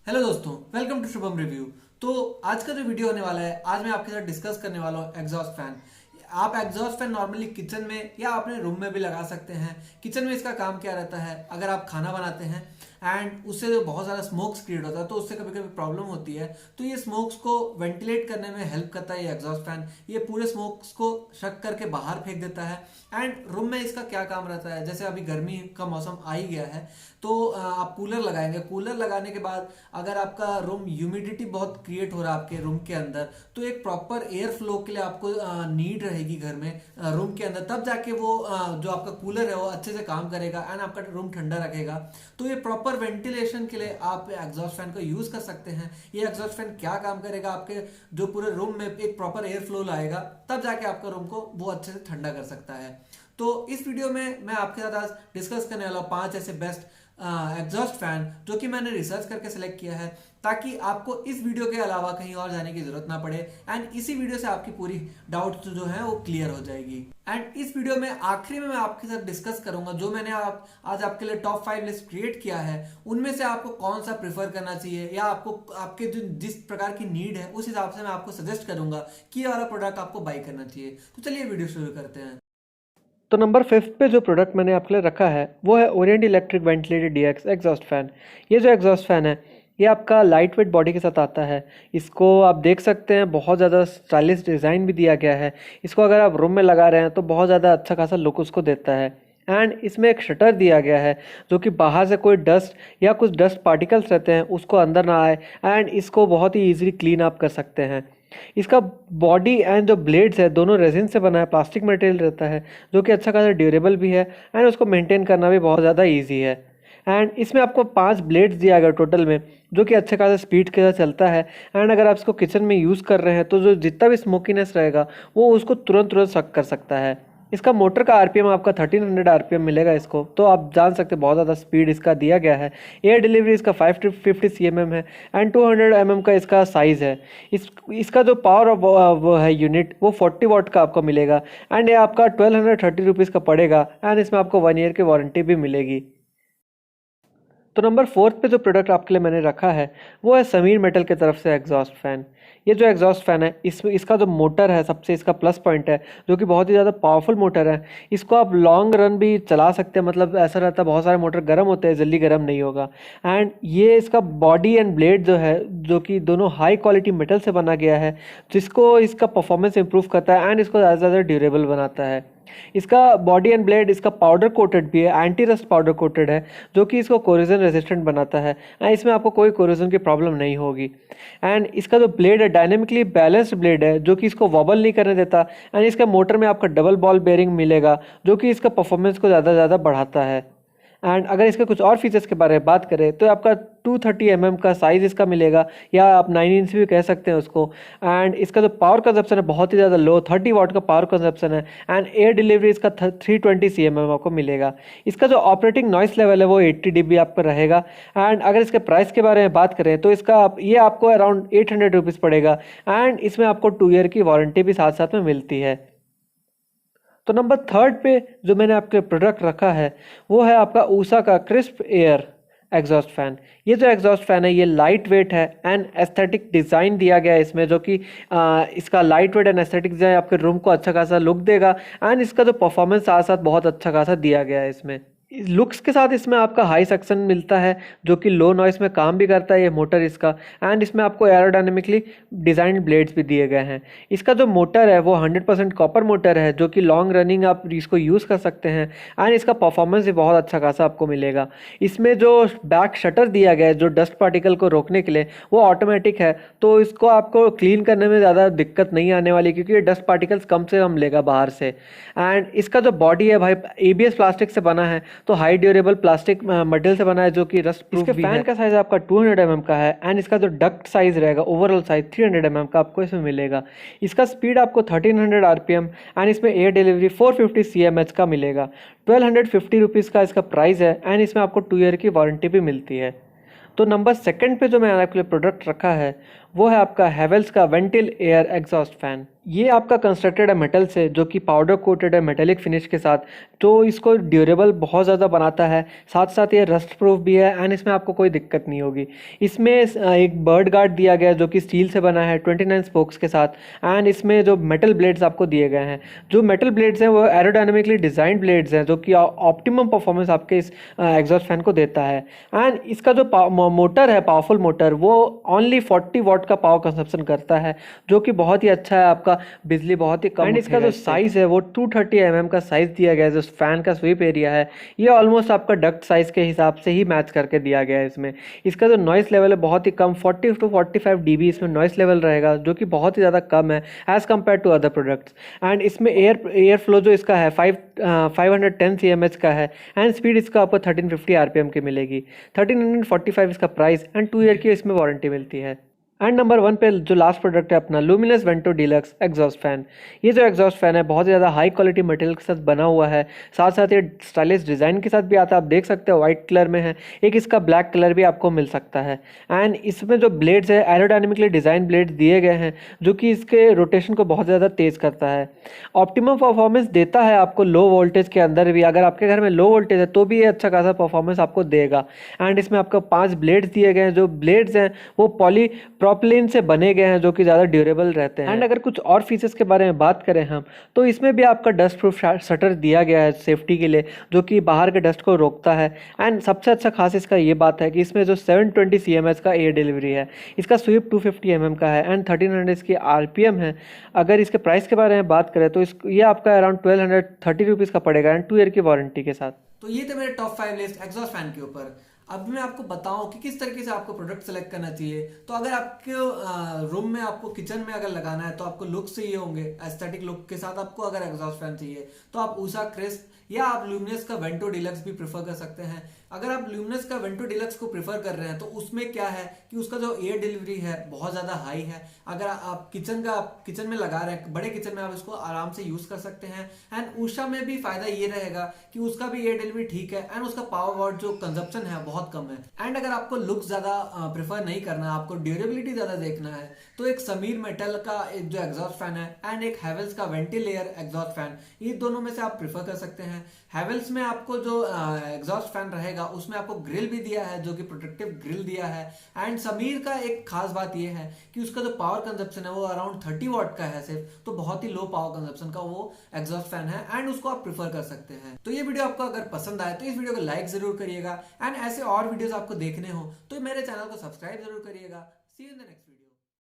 Hello दोस्तों, welcome to Shubham review. तो आज का जो वीडियो होने वाला है, आज मैं आपके साथ डिस्कस करने वाला हूँ एग्जॉस्ट फैन। आप एग्जॉस्ट फैन नॉर्मली किचन में या अपने रूम में भी लगा सकते हैं। किचन में इसका काम क्या रहता है, अगर आप खाना बनाते हैं एंड उससे जो बहुत ज़्यादा स्मोक्स क्रिएट होता है तो उससे कभी कभी प्रॉब्लम होती है, तो ये स्मोक्स को वेंटिलेट करने में हेल्प करता है ये एग्जॉस्ट फैन। ये पूरे स्मोक्स को शक करके बाहर फेंक देता है। एंड रूम में इसका क्या काम रहता है, जैसे अभी गर्मी का मौसम आ ही गया है तो आप कूलर लगाएंगे। कूलर लगाने के बाद अगर आपका रूम ह्यूमिडिटी बहुत क्रिएट हो रहा है आपके रूम के अंदर, तो एक प्रॉपर एयर फ्लो के लिए आपको नीड रहेगी घर में, रूम के अंदर, तब जाके वो जो आपका कूलर है वो अच्छे से काम करेगा एंड आपका रूम ठंडा रखेगा। तो ये प्रॉपर वेंटिलेशन के लिए आप एग्जॉस्ट फैन को यूज कर सकते हैं। ये एग्जॉस्ट फैन क्या काम करेगा, आपके जो पूरे रूम में एक प्रॉपर एयर फ्लो लाएगा, तब जाके आपका रूम को वो अच्छे से ठंडा कर सकता है। तो इस वीडियो में मैं आपके साथ आज डिस्कस करने वाला हूँ 5 ऐसे बेस्ट एग्जॉस्ट फैन जो कि मैंने रिसर्च करके सिलेक्ट किया है, ताकि आपको इस वीडियो के अलावा कहीं और जाने की जरूरत ना पड़े एंड इसी वीडियो से आपकी पूरी डाउट्स जो है वो क्लियर हो जाएगी। एंड इस वीडियो में आखिरी में मैं आपके साथ डिस्कस करूंगा जो मैंने आज आपके लिए टॉप 5 लिस्ट क्रिएट किया है, उनमें से आपको कौन सा प्रेफर करना चाहिए या आपको आपके जो जिस प्रकार की नीड है उस हिसाब से मैं आपको सजेस्ट करूंगा कि ये वाला प्रोडक्ट आपको बाई करना चाहिए। तो चलिए वीडियो शुरू करते हैं। तो नंबर 5 पे जो प्रोडक्ट मैंने आपके लिए रखा है वो है Orient Electric ventilator DX exhaust fan. ये जो एग्जॉस्ट फैन है ये आपका लाइट वेट बॉडी के साथ आता है। इसको आप देख सकते हैं, बहुत ज़्यादा स्टाइलिश डिज़ाइन भी दिया गया है। इसको अगर आप रूम में लगा रहे हैं तो बहुत ज़्यादा अच्छा खासा लुक उसको देता है। एंड इसमें एक शटर दिया गया है जो कि बाहर से कोई डस्ट या कुछ डस्ट पार्टिकल्स रहते हैं उसको अंदर ना आए, एंड इसको बहुत ही ईजिली क्लीन अप कर सकते हैं। इसका बॉडी एंड जो ब्लेड्स है दोनों रेजिन से बना है, प्लास्टिक मटेरियल रहता है जो कि अच्छा खासा ड्यूरेबल भी है एंड उसको मेंटेन करना भी बहुत ज़्यादा इजी है। एंड इसमें आपको 5 ब्लेड्स दिया गया टोटल में, जो कि अच्छे खासा स्पीड के साथ चलता है। एंड अगर आप इसको किचन में यूज़ कर रहे हैं तो जो जितना भी स्मोकीनेस रहेगा वो उसको तुरंत तुरंत सक कर सकता है। इसका मोटर का आरपीएम आपका 1300 आरपीएम मिलेगा इसको, तो आप जान सकते हैं बहुत ज़्यादा स्पीड इसका दिया गया है। एयर डिलीवरी इसका 550 cm है एंड 200 mm का इसका साइज़ है। इसका जो पावर वो है यूनिट वो 40 वाट का आपको मिलेगा एंड ये आपका 1230 रुपीज़ का पड़ेगा एंड इसमें आपको 1 ईयर की वारंटी भी मिलेगी। तो नंबर 4 पे जो प्रोडक्ट आपके लिए मैंने रखा है वो है समीर मेटल की तरफ से एग्जॉस्ट फैन। ये जो एग्जॉस्ट फैन है इसका जो मोटर है सबसे इसका प्लस पॉइंट है, जो कि बहुत ही ज़्यादा पावरफुल मोटर है। इसको आप लॉन्ग रन भी चला सकते हैं, मतलब ऐसा रहता है बहुत सारे मोटर गर्म होते हैं, जल्दी गर्म नहीं होगा। एंड ये इसका बॉडी एंड ब्लेड जो है जो कि दोनों हाई क्वालिटी मेटल से बना गया है, जिसको इसका परफॉर्मेंस इंप्रूव करता है एंड इसको ज़्यादा से ज़्यादा ड्यूरेबल बनाता है। इसका बॉडी एंड ब्लेड इसका पाउडर कोटेड भी है, एंटी रस्ट पाउडर कोटेड है, जो कि इसको कोरोजन रेजिस्टेंट बनाता है एंड इसमें आपको कोई कोरोजन की प्रॉब्लम नहीं होगी। एंड इसका जो ब्लेड है डायनेमिकली बैलेंस्ड ब्लेड है जो कि इसको वॉबल नहीं करने देता। एंड इसका मोटर में आपका डबल बॉल बेयरिंग मिलेगा जो कि इसका परफॉर्मेंस को ज़्यादा से ज़्यादा बढ़ाता है। एंड अगर इसके कुछ और फीचर्स के बारे में बात करें तो आपका 230 mm का साइज़ इसका मिलेगा, या आप 9 इंच भी कह सकते हैं उसको। एंड इसका जो पावर कंजप्शन है बहुत ही ज़्यादा लो, 30 वाट का पावर कंजप्शन है एंड एयर डिलीवरी इसका 320 cm आपको मिलेगा। इसका जो ऑपरेटिंग नॉइस लेवल है वो 80 dB आपका रहेगा। एंड अगर इसके प्राइस के बारे में बात करें तो ये आपको अराउंड 800 रुपीज़ पड़ेगा एंड इसमें आपको 2 ईयर की वारंटी भी साथ साथ में मिलती है। तो नंबर 3 पे जो मैंने आपके प्रोडक्ट रखा है वो है आपका ऊषा का क्रिस्प एयर एग्जॉस्ट फैन। ये जो एग्जॉस्ट फैन है ये लाइट वेट है एंड एस्थेटिक डिज़ाइन दिया गया है इसमें, जो कि इसका light weight and aesthetic design आपके रूम को अच्छा खासा लुक देगा एंड इसका जो परफॉर्मेंस साथ साथ बहुत अच्छा खासा दिया गया है इसमें। लुक्स के साथ इसमें आपका हाई सक्शन मिलता है जो कि लो नॉइस में काम भी करता है ये मोटर इसका। एंड इसमें आपको एरोडायनेमिकली डिज़ाइंड ब्लेड्स भी दिए गए हैं। इसका जो मोटर है वो 100% कॉपर मोटर है जो कि लॉन्ग रनिंग आप इसको यूज़ कर सकते हैं एंड इसका परफॉर्मेंस भी बहुत अच्छा खासा आपको मिलेगा। इसमें जो बैक शटर दिया गया है जो डस्ट पार्टिकल को रोकने के लिए वो ऑटोमेटिक है, तो इसको आपको क्लीन करने में ज़्यादा दिक्कत नहीं आने वाली क्योंकि ये डस्ट पार्टिकल्स कम से कम लेगा बाहर से। एंड इसका जो बॉडी है भाई ABS प्लास्टिक से बना है, तो हाई ड्यूरेबल प्लास्टिक मटेरियल से बना है जो कि रस्ट प्रूफ भी है। फैन का साइज आपका 200 mm का है एंड इसका जो डक्ट साइज रहेगा ओवरऑल साइज 300 mm का आपको इसमें मिलेगा। इसका स्पीड आपको 1300 आरपीएम एंड इसमें एयर डिलीवरी 450 cmh का मिलेगा। 1250 रुपीज़ का इसका प्राइस है एंड इसमें आपको 2 ईयर की वारंटी भी मिलती है। तो नंबर 2 पे जो मैंने आपके लिए प्रोडक्ट रखा है वो है आपका हैवेल्स का वेंटिल एयर एग्जॉस्ट फैन। ये आपका कंस्ट्रक्टेड है मेटल से, जो कि पाउडर कोटेड है मेटेलिक फिनिश के साथ, तो इसको ड्यूरेबल बहुत ज़्यादा बनाता है। साथ साथ ये रस्ट प्रूफ भी है एंड इसमें आपको कोई दिक्कत नहीं होगी। इसमें एक बर्ड गार्ड दिया गया है जो कि स्टील से बना है 29 स्पोक्स के साथ, एंड इसमें जो मेटल ब्लेड्स आपको दिए गए हैं, जो मेटल ब्लेड्स हैं वो एरोडायनेमिकली डिज़ाइंड ब्लेड्स हैं, जो कि ऑप्टिमम परफॉर्मेंस आपके इस एग्जॉस्ट फैन को देता है। एंड इसका जो मोटर है, पावरफुल मोटर, वो ओनली 40 वॉट का पावर कंजप्शन करता है, जो कि बहुत ही अच्छा है, आपका बिजली बहुत ही कम। एंड इसका जो साइज है वो 230 mm का साइज दिया गया है। जो फैन का स्वीप एरिया है ये ऑलमोस्ट आपका डक्ट साइज के हिसाब से ही मैच करके दिया गया है इसमें। इसका जो नॉइस लेवल है बहुत ही कम, 40 to 45 dB इसमें नॉइस लेवल रहेगा, जो कि बहुत ही ज़्यादा कम है as compare to other products. And इसमें एयर फ्लो जो इसका है 510 cmh का है, एंड स्पीड इसका आपको 1350 RPM की मिलेगी। 1345 इसका प्राइस एंड 2 ईयर की इसमें वारंटी मिलती है। एंड नंबर 1 पे जो लास्ट प्रोडक्ट है अपना luminous Vento deluxe exhaust fan. ये जो एग्जॉस्ट फैन है बहुत ज़्यादा हाई क्वालिटी मटेरियल के साथ बना हुआ है, साथ साथ ये स्टाइलिश डिज़ाइन के साथ भी आता है। आप देख सकते हो वाइट कलर में है, एक इसका ब्लैक कलर भी आपको मिल सकता है। एंड इसमें जो ब्लेड्स है एरोडायनेमिकली डिज़ाइन ब्लेड्स दिए गए हैं, जो कि इसके रोटेशन को बहुत ज़्यादा तेज़ करता है। ऑप्टिमम परफॉर्मेंस देता है आपको लो वोल्टेज के अंदर भी। अगर आपके घर में लो वोल्टेज है तो भी ये अच्छा खासा परफॉर्मेंस आपको देगा। एंड इसमें आपको 5 ब्लेड्स दिए गए हैं, जो ब्लेड्स हैं वो प्रोपिलीन से बने गए हैं, जो कि ज़्यादा ड्यूरेबल रहते हैं। एंड अगर कुछ और फीचर्स के बारे में बात करें हम, तो इसमें भी आपका डस्ट प्रूफ शटर दिया गया है सेफ्टी के लिए, जो कि बाहर के डस्ट को रोकता है। एंड सबसे अच्छा खास इसका ये बात है कि इसमें जो 720 cmh का एयर डिलीवरी है, इसका स्वीप 250 mm का है एंड 1300 इसकी RPM है। अगर इसके प्राइस के बारे में बात करें तो ये आपका अराउंड 1230 रुपीज़ का पड़ेगा एंड 2 ईयर की वारंटी के साथ। तो ये थे मेरे टॉप 5 लिस्ट एग्जॉस्ट फैन के ऊपर। अब मैं आपको बताऊं कि किस तरीके से आपको प्रोडक्ट सेलेक्ट करना चाहिए। तो अगर आपके रूम में, आपको किचन में अगर लगाना है तो आपको लुक चाहिए होंगे, एस्थेटिक लुक के साथ आपको अगर एग्जॉस्ट फैन चाहिए तो आप उषा क्रिस्प या आप ल्यूमिनस का वेंटो डिलक्स भी प्रेफर कर सकते हैं। अगर आप ल्यूमिनस का वेंटो डिलक्स को प्रेफर कर रहे हैं तो उसमें क्या है कि उसका जो एयर डिलीवरी है बहुत ज़्यादा हाई है। अगर आप किचन में लगा रहे हैं, बड़े किचन में आप इसको आराम से यूज़ कर सकते हैं। एंड उषा में भी फायदा ये रहेगा कि उसका भी एयर डिलीवरी ठीक है एंड उसका पावर वॉट जो कंजप्शन है बहुत कम है। एंड अगर आपको लुक ज़्यादा प्रेफर नहीं करना, आपको ड्यूरेबिलिटी ज़्यादा देखना है, तो एक समीर मेटल का एक जो एग्जॉस्ट फैन है एंड एक हैवेल्स का वेंटिल एयर एग्जॉस्ट फैन, ये दोनों में से आप प्रेफर कर सकते हैं। हैवेल्स में आपको जो एग्जॉस्ट फैन रहेगा उसमें आपको ग्रिल भी दिया है, जो कि प्रोटेक्टिव ग्रिल दिया है। एंड समीर का एक खास बात यह है कि उसका जो पावर कंजप्शन है वो अराउंड 30 वॉट का है सिर्फ, तो बहुत ही लो पावर कंजप्शन का वो एग्जॉस्ट फैन है एंड उसको आप प्रेफर कर सकते हैं। तो ये वीडियो आपको अगर पसंद आए तो इस वीडियो को लाइक जरूर करिएगा एंड ऐसे और वीडियोस आपको देखने हो तो मेरे चैनल को सब्सक्राइब जरूर करिएगा। See you in the next video.